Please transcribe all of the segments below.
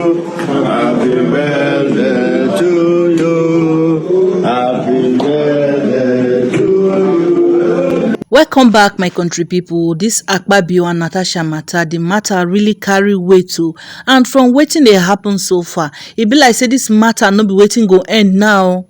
Happy birthday to you. Happy birthday to you. Welcome back, my country people. This Akpabio and Natasha matter, the matter really carry weight too. And from waiting they happen so far, it be like say this matter no be waiting go end now.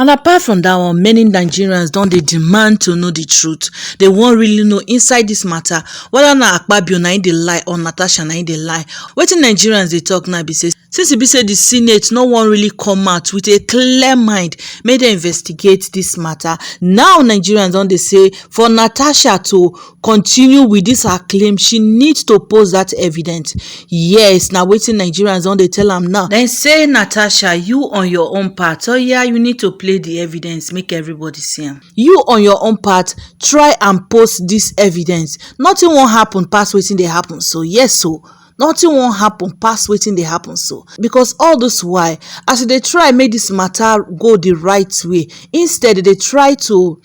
And apart from that one, many Nigerians don't they demand to know the truth. They won't really know inside this matter whether na Akpabio na dey lie or Natasha na dey lie. Wetin Nigerians they talk now be say since it be say the Senate no one really come out with a clear mind make dem investigate this matter. Now Nigerians don dey say for Natasha to continue with this her claim, she needs to post that evidence. Yes, now wetin Nigerians don dey tell am now. Then say Natasha, you on your own part, oh yeah, you need to play the evidence, make everybody see am. You on your own part, try and post this evidence. Nothing won't happen past wetin dey happen. So yes, so nothing won't happen past wetin dey happen. So because all this why, as they try make this matter go the right way, instead they try to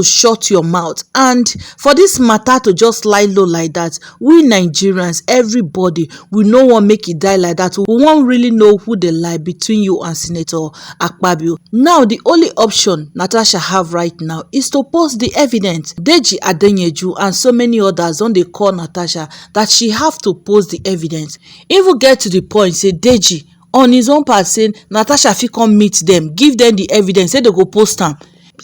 shut your mouth. And for this matter to just lie low like that, we Nigerians, everybody, we no want make it die like that. We won't really know who they lie between you and Senator Akpabio. Now the only option Natasha have right now is to post the evidence. Deji Adenyeju and so many others don't they call Natasha that she have to post the evidence. Even get to the point say Deji on his own part saying Natasha fit come meet them, give them the evidence, say they go post them.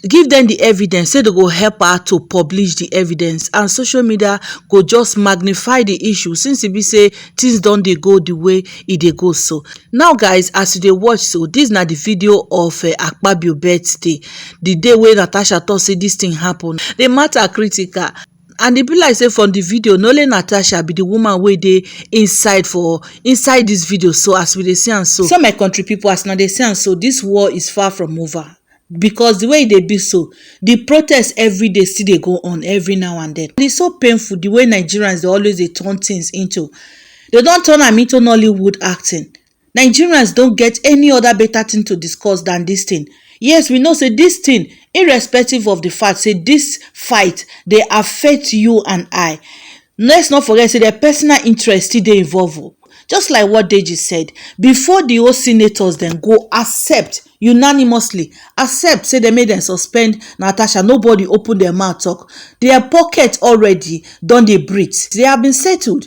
Give them the evidence, say they go help her to publish the evidence, and social media go just magnify the issue since it be say things don't they go the way it they go. So now guys, as they watch, so this na the video of Akpabio birthday, the day where Natasha thought say this thing happened. The matter critical. And it be like say from the video, no only Natasha be the woman where they inside this video. So as we dey see and so my country people, as now they see and so this war is far from over. Because the way they be so, the protests every day still they go on every now and then. It's so painful the way Nigerians they always they turn things into. They don't turn them into Nollywood acting. Nigerians don't get any other better thing to discuss than this thing. Yes, we know say this thing, irrespective of the fact, say this fight they affect you and I. Let's not forget say their personal interest still they involve. Just like what Deji said, before the old senators then go unanimously accept, say they made them suspend Natasha, nobody open their mouth talk. Their pocket already done they breathe. They have been settled.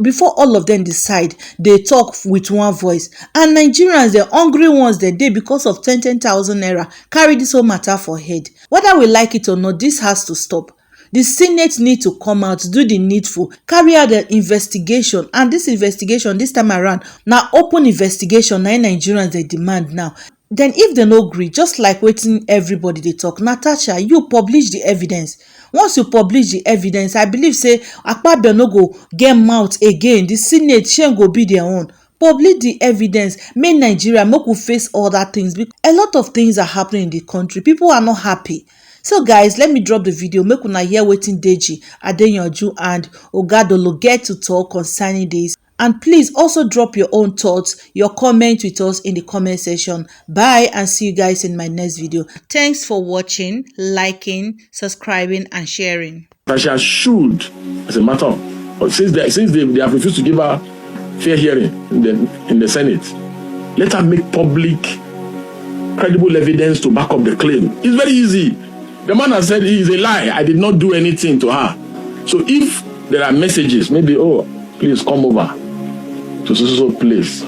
Before all of them decide, they talk with one voice. And Nigerians, the hungry ones, they because of 10,000 naira, carry this whole matter for head. Whether we like it or not, this has to stop. The Senate need to come out, do the needful, carry out the investigation. And this investigation, this time around, now open investigation, now Nigerians they demand now. Then if they no agree, just like waiting everybody they talk, Natasha, you publish the evidence. Once you publish the evidence, I believe say Akpabio no go get mouth again. The Senate shame go be their own. Publish the evidence, make Nigeria make we face other things. Because a lot of things are happening in the country. People are not happy. So guys, let me drop the video. Make una hear wetin Deji Adenyeju and Ogadolo get to talk concerning this. And please also drop your own thoughts, your comment with us in the comment section. Bye and see you guys in my next video. Thanks for watching, liking, subscribing and sharing. Natasha should, as a matter of, since they have refused to give her fair hearing in the Senate, let her make public, credible evidence to back up the claim. It's very easy. The man has said he is a lie. I did not do anything to her. So if there are messages, maybe, oh, please come over to so place,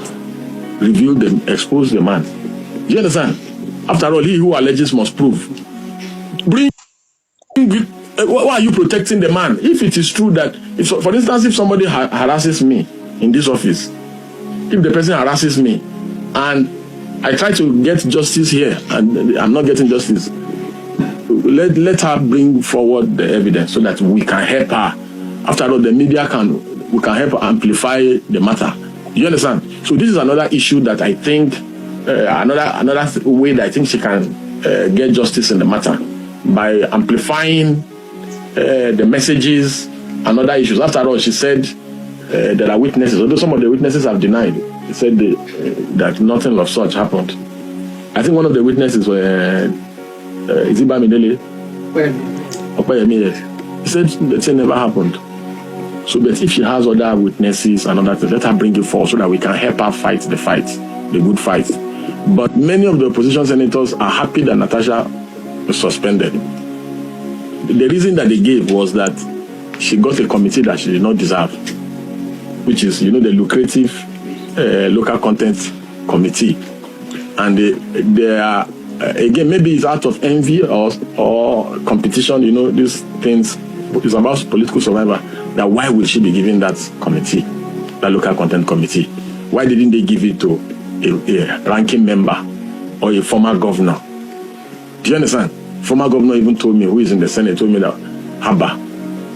reveal them, expose the man. Do you understand? After all, he who alleges must prove. Why are you protecting the man? If it is true that, for instance, if somebody harasses me in this office, if the person harasses me and I try to get justice here and I'm not getting justice, let her bring forward the evidence so that we can help her. After all, the media we can help amplify the matter. You understand? So this is another issue that I think, another way that I think she can get justice in the matter by amplifying the messages and other issues. After all, she said there are witnesses, although some of the witnesses have denied. They said that nothing of such happened. I think one of the witnesses were is it Bamidele? Akpabio, yes. He said the thing never happened. So, but if she has other witnesses and other things, let her bring it forward so that we can help her fight, the good fight. But many of the opposition senators are happy that Natasha was suspended. The reason that they gave was that she got a committee that she did not deserve, which is, the lucrative local content committee. And they are, again, maybe it's out of envy or competition, these things. It's about political survival. That why will she be given that committee, that local content committee? Why didn't they give it to a ranking member or a former governor? Do you understand? Former governor even told me, who is in the Senate, told me that, Haba,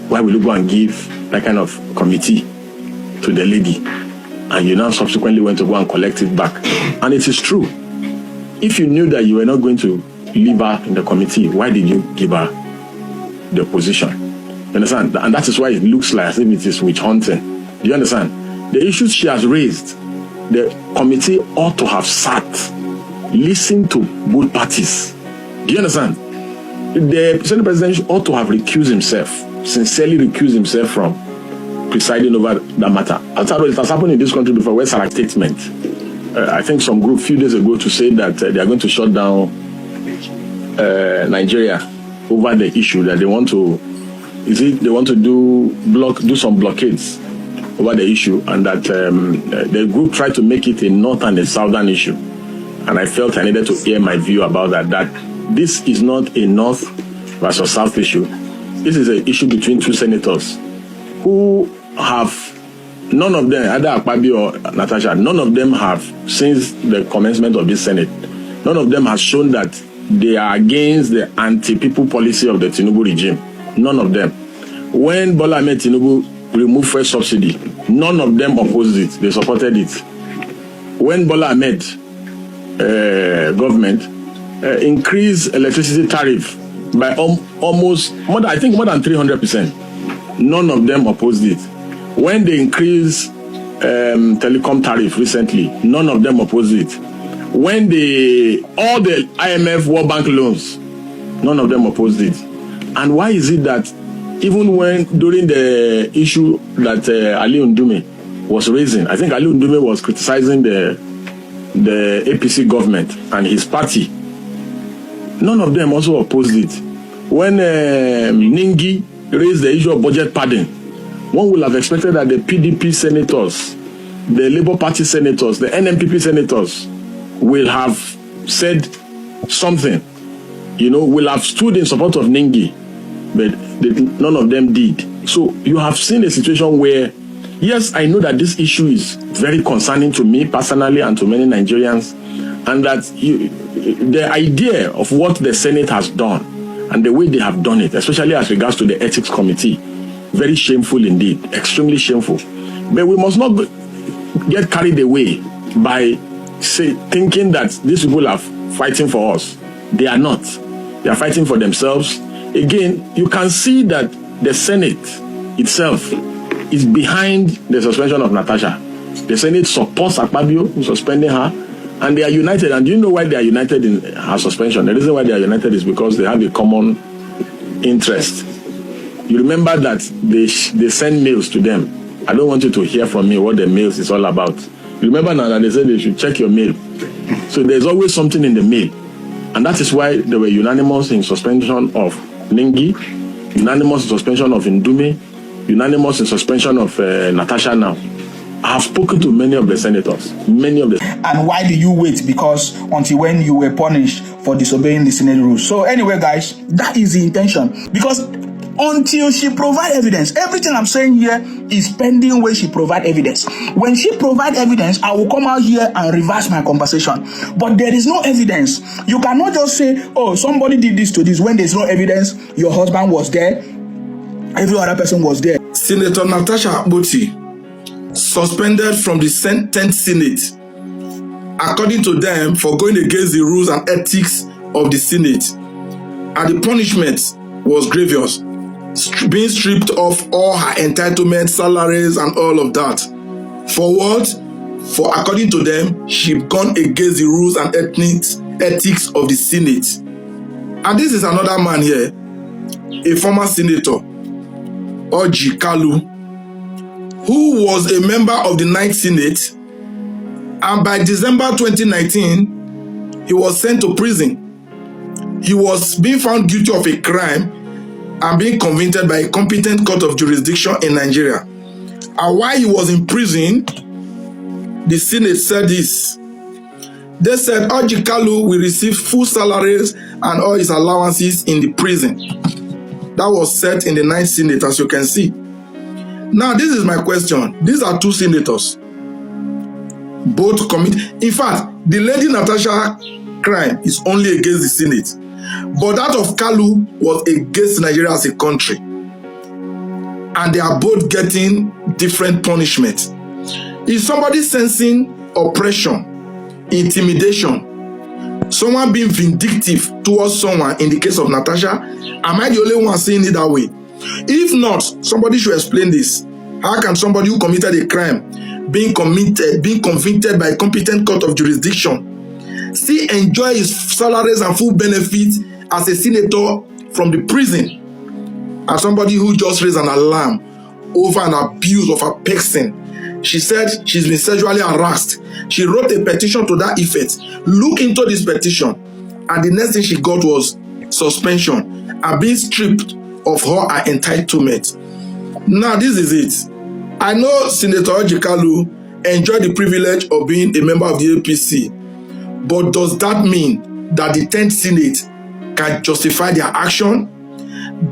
why will you go and give that kind of committee to the lady? And you now subsequently went to go and collect it back. And it is true. If you knew that you were not going to leave her in the committee, why did you give her the position? You understand? And that is why it looks like as if it is witch hunting. Do you understand? The issues she has raised, the committee ought to have sat, listened to both parties. Do you understand? The Senate President ought to have recused himself, sincerely recused himself from presiding over that matter. After all, it has happened in this country before, where a statement. I think some group a few days ago to say that they are going to shut down Nigeria over the issue that they want to. They want to do some blockades over the issue, and that the group tried to make it a north and a southern issue. And I felt I needed to hear my view about that this is not a north versus south issue. This is an issue between two senators who have, none of them, either Akpabio or Natasha, none of them have, since the commencement of this Senate, none of them has shown that they are against the anti-people policy of the Tinubu regime. None of them. When Bola Ahmed Tinubu removed first subsidy, none of them opposed it. They supported it. When Bola Ahmed government increased electricity tariff by almost more than 300%, none of them opposed it. When they increased telecom tariff recently, none of them opposed it. When all the IMF World Bank loans, none of them opposed it. And why is it that even during the issue that Ali Ndume was raising, I think Ali Ndume was criticizing the APC government and his party, none of them also opposed it. When Ningi raised the issue of budget padding, one would have expected that the PDP senators, the Labour Party senators, the NMPP senators will have said something, will have stood in support of Ningi. But none of them did. So you have seen a situation where, yes, I know that this issue is very concerning to me personally and to many Nigerians, and that the idea of what the Senate has done and the way they have done it, especially as regards to the Ethics Committee, very shameful indeed, extremely shameful. But we must not get carried away by thinking that these people are fighting for us. They are not. They are fighting for themselves. Again, you can see that the Senate itself is behind the suspension of Natasha. The Senate supports Akpabio in suspending her, and they are united. And do you know why they are united in her suspension? The reason why they are united is because they have a common interest. You remember that they send mails to them. I don't want you to hear from me what the mails is all about. You remember now that they said they should check your mail. So there's always something in the mail. And that is why they were unanimous in suspension of Ningi, unanimous in suspension of Ndume, unanimous in suspension of Natasha now. I have spoken to many of the senators, And why do you wait? Because until when you were punished for disobeying the Senate rules. So anyway, guys, that is the intention. Because until she provide evidence, everything I'm saying here is pending when she provide evidence. When she provide evidence, I will come out here and reverse my conversation. But there is no evidence. You cannot just say, oh, somebody did this to this when there's no evidence. Your husband was there. Every other person was there. Senator Natasha Akpabio suspended from the 10th Senate, according to them, for going against the rules and ethics of the Senate. And the punishment was grievous, being stripped of all her entitlements, salaries, and all of that. For what? For, according to them, she gone against the rules and ethics of the Senate. And this is another man here, a former senator, Oji Kalu, who was a member of the Ninth Senate, and by December 2019, he was sent to prison. He was being found guilty of a crime and being convicted by a competent court of jurisdiction in Nigeria. And while he was in prison, the Senate said this. They said Orji Kalu will receive full salaries and all his allowances in the prison. That was said in the Ninth Senate, as you can see. Now, this is my question. These are two senators. Both commit. In fact, the lady Natasha crime is only against the Senate. But that of Kalu was against Nigeria as a country. And they are both getting different punishment. Is somebody sensing oppression, intimidation, someone being vindictive towards someone in the case of Natasha? Am I the only one seeing it that way? If not, somebody should explain this. How can somebody who committed a crime, being convicted by a competent court of jurisdiction, still enjoy his salaries and full benefits as a senator from the prison, and somebody who just raised an alarm over an abuse of a person? She said she's been sexually harassed. She wrote a petition to that effect. Look into this petition, and the next thing she got was suspension and being stripped of her entitlement. Now, this is it. I know Senator Orji Kalu enjoyed the privilege of being a member of the APC, but does that mean that the 10th Senate can justify their action?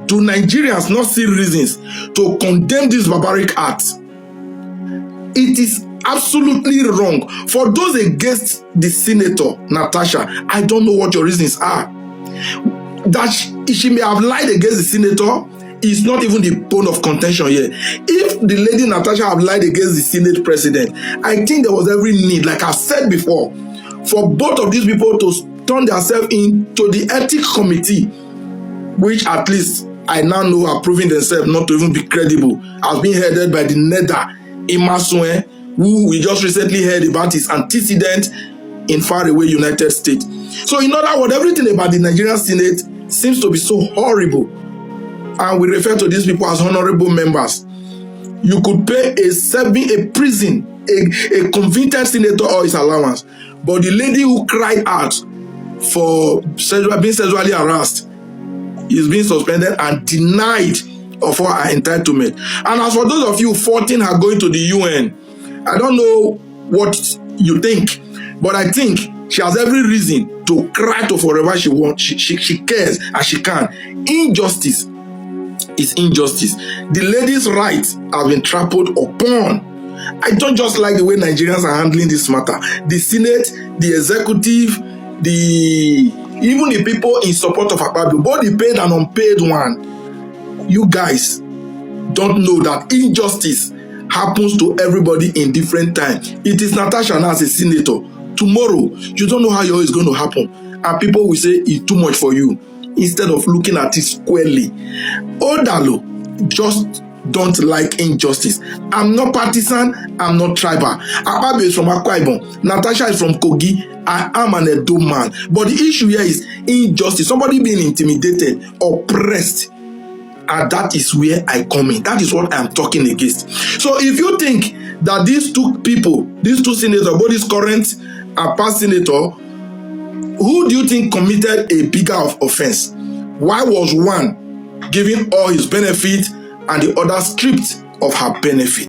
Do Nigerians not see reasons to condemn this barbaric act? It is absolutely wrong. For those against the senator, Natasha, I don't know what your reasons are. That she may have lied against the senator is not even the bone of contention here. If the lady Natasha have lied against the Senate president, I think there was every need, like I've said before, for both of these people to turn themselves into the ethics committee, which at least I now know are proving themselves not to even be credible, as being headed by the Neda Imasue, who we just recently heard about his antecedent in faraway United States. So in other words, everything about the Nigerian Senate seems to be so horrible, and we refer to these people as honorable members. You could pay a prison, a convicted senator or his allowance, but the lady who cried out for being sexually harassed is being suspended and denied of her entitlement. And as for those of you 14 are going to the UN, I don't know what you think, but I think she has every reason to cry to forever she wants. She cares and she can. Injustice is injustice. The lady's rights have been trampled upon. I don't just like the way Nigerians are handling this matter. The Senate, the executive, even the people in support of Akpabio, both the paid and unpaid one. You guys don't know that injustice happens to everybody in different time. It is Natasha now as a senator. Tomorrow, you don't know how yours is going to happen. And people will say it's too much for you, instead of looking at it squarely. Odalo just don't like injustice. I'm not partisan, I'm not tribal. Akpabio is from Akwa Ibom, Natasha is from Kogi, I am an Edo man. But the issue here is injustice. Somebody being intimidated, oppressed. And that is where I come in. That is what I'm talking against. So if you think that these two people, these two senators, both this current and past senator, who do you think committed a bigger offense? Why was one giving all his benefit and the other stripped of her benefit?